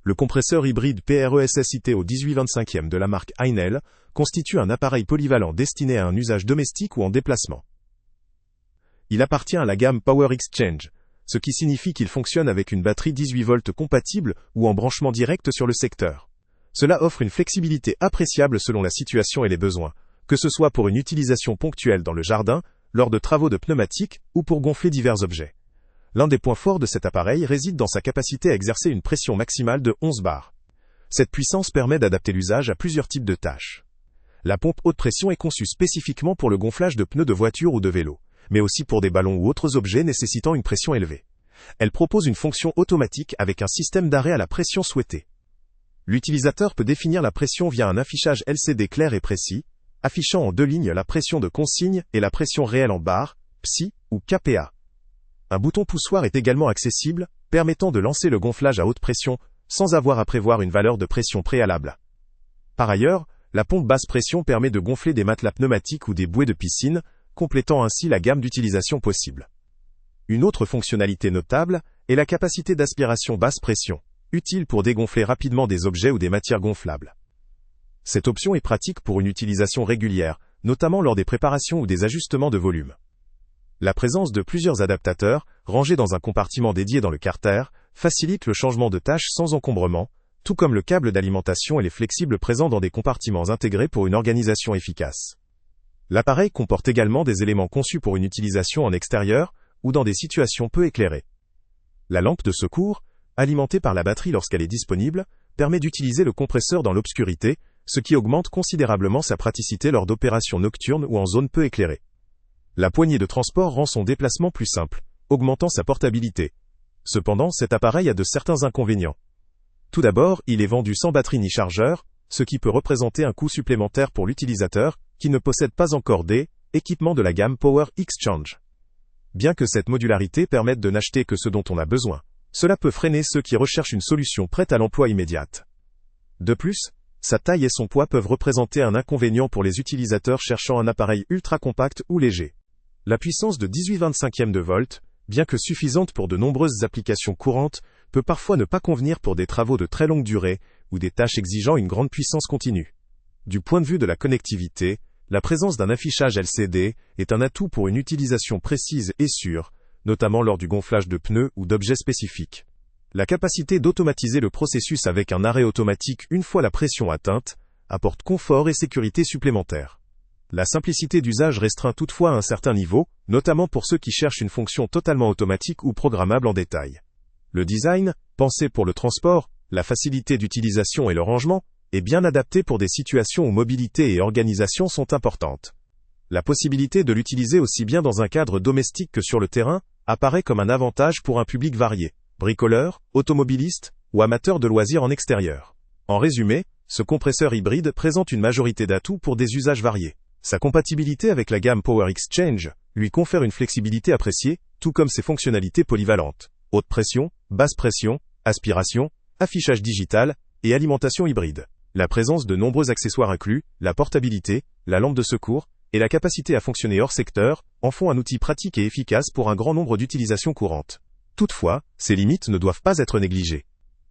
Le compresseur hybride PRESS-ITO 1825e de la marque Heinel constitue un appareil polyvalent destiné à un usage domestique ou en déplacement. Il appartient à la gamme Power Exchange, ce qui signifie qu'il fonctionne avec une batterie 18 volts compatible ou en branchement direct sur le secteur. Cela offre une flexibilité appréciable selon la situation et les besoins, que ce soit pour une utilisation ponctuelle dans le jardin, lors de travaux de pneumatiques ou pour gonfler divers objets. L'un des points forts de cet appareil réside dans sa capacité à exercer une pression maximale de 11 bars. Cette puissance permet d'adapter l'usage à plusieurs types de tâches. La pompe haute pression est conçue spécifiquement pour le gonflage de pneus de voiture ou de vélo, mais aussi pour des ballons ou autres objets nécessitant une pression élevée. Elle propose une fonction automatique avec un système d'arrêt à la pression souhaitée. L'utilisateur peut définir la pression via un affichage LCD clair et précis, affichant en 2 lignes la pression de consigne et la pression réelle en barres, PSI ou kPa. Un bouton poussoir est également accessible, permettant de lancer le gonflage à haute pression sans avoir à prévoir une valeur de pression préalable. Par ailleurs, la pompe basse pression permet de gonfler des matelas pneumatiques ou des bouées de piscine, complétant ainsi la gamme d'utilisation possible. Une autre fonctionnalité notable est la capacité d'aspiration basse pression, utile pour dégonfler rapidement des objets ou des matières gonflables. Cette option est pratique pour une utilisation régulière, notamment lors des préparations ou des ajustements de volume. La présence de plusieurs adaptateurs, rangés dans un compartiment dédié dans le carter, facilite le changement de tâche sans encombrement, tout comme le câble d'alimentation et les flexibles présents dans des compartiments intégrés pour une organisation efficace. L'appareil comporte également des éléments conçus pour une utilisation en extérieur ou dans des situations peu éclairées. La lampe de secours, alimentée par la batterie lorsqu'elle est disponible, permet d'utiliser le compresseur dans l'obscurité, ce qui augmente considérablement sa praticité lors d'opérations nocturnes ou en zone peu éclairée. La poignée de transport rend son déplacement plus simple, augmentant sa portabilité. Cependant, cet appareil a de certains inconvénients. Tout d'abord, il est vendu sans batterie ni chargeur, ce qui peut représenter un coût supplémentaire pour l'utilisateur, qui ne possède pas encore des équipements de la gamme Power Exchange. Bien que cette modularité permette de n'acheter que ce dont on a besoin, cela peut freiner ceux qui recherchent une solution prête à l'emploi immédiate. De plus, sa taille et son poids peuvent représenter un inconvénient pour les utilisateurs cherchant un appareil ultra compact ou léger. La puissance de 18/25e de volt, bien que suffisante pour de nombreuses applications courantes, peut parfois ne pas convenir pour des travaux de très longue durée ou des tâches exigeant une grande puissance continue. Du point de vue de la connectivité, la présence d'un affichage LCD est un atout pour une utilisation précise et sûre, notamment lors du gonflage de pneus ou d'objets spécifiques. La capacité d'automatiser le processus avec un arrêt automatique une fois la pression atteinte apporte confort et sécurité supplémentaires. La simplicité d'usage restreint toutefois à un certain niveau, notamment pour ceux qui cherchent une fonction totalement automatique ou programmable en détail. Le design, pensé pour le transport, la facilité d'utilisation et le rangement, est bien adapté pour des situations où mobilité et organisation sont importantes. La possibilité de l'utiliser aussi bien dans un cadre domestique que sur le terrain apparaît comme un avantage pour un public varié, bricoleurs, automobilistes ou amateurs de loisirs en extérieur. En résumé, ce compresseur hybride présente une majorité d'atouts pour des usages variés. Sa compatibilité avec la gamme Power Exchange lui confère une flexibilité appréciée, tout comme ses fonctionnalités polyvalentes. Haute pression, basse pression, aspiration, affichage digital et alimentation hybride. La présence de nombreux accessoires inclus, la portabilité, la lampe de secours et la capacité à fonctionner hors secteur en font un outil pratique et efficace pour un grand nombre d'utilisations courantes. Toutefois, ces limites ne doivent pas être négligées.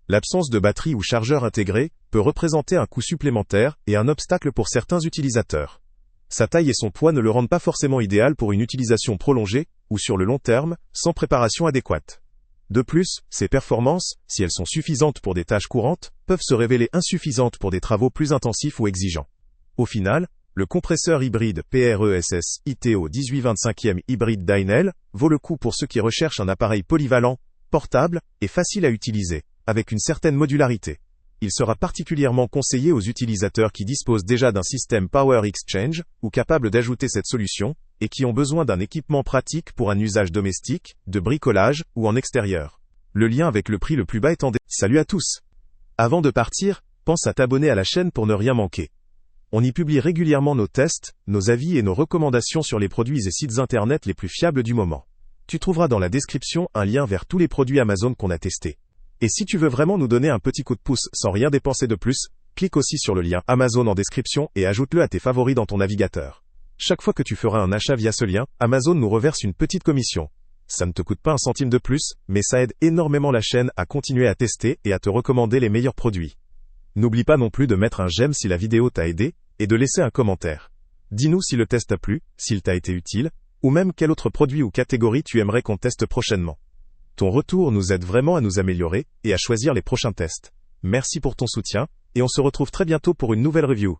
L'absence de batterie ou chargeur intégré peut représenter un coût supplémentaire et un obstacle pour certains utilisateurs. Sa taille et son poids ne le rendent pas forcément idéal pour une utilisation prolongée ou sur le long terme, sans préparation adéquate. De plus, ses performances, si elles sont suffisantes pour des tâches courantes, peuvent se révéler insuffisantes pour des travaux plus intensifs ou exigeants. Au final, le compresseur hybride PRESS-ITO 1825e hybride d'Heinel vaut le coup pour ceux qui recherchent un appareil polyvalent, portable et facile à utiliser, avec une certaine modularité. Il sera particulièrement conseillé aux utilisateurs qui disposent déjà d'un système Power Exchange ou capables d'ajouter cette solution et qui ont besoin d'un équipement pratique pour un usage domestique, de bricolage ou en extérieur. Le lien avec le prix le plus bas est en Salut à tous! Avant de partir, pense à t'abonner à la chaîne pour ne rien manquer. On y publie régulièrement nos tests, nos avis et nos recommandations sur les produits et sites internet les plus fiables du moment. Tu trouveras dans la description un lien vers tous les produits Amazon qu'on a testés. Et si tu veux vraiment nous donner un petit coup de pouce sans rien dépenser de plus, clique aussi sur le lien Amazon en description et ajoute-le à tes favoris dans ton navigateur. Chaque fois que tu feras un achat via ce lien, Amazon nous reverse une petite commission. Ça ne te coûte pas un centime de plus, mais ça aide énormément la chaîne à continuer à tester et à te recommander les meilleurs produits. N'oublie pas non plus de mettre un j'aime si la vidéo t'a aidé, et de laisser un commentaire. Dis-nous si le test t'a plu, s'il t'a été utile, ou même quel autre produit ou catégorie tu aimerais qu'on teste prochainement. Ton retour nous aide vraiment à nous améliorer et à choisir les prochains tests. Merci pour ton soutien, et on se retrouve très bientôt pour une nouvelle review.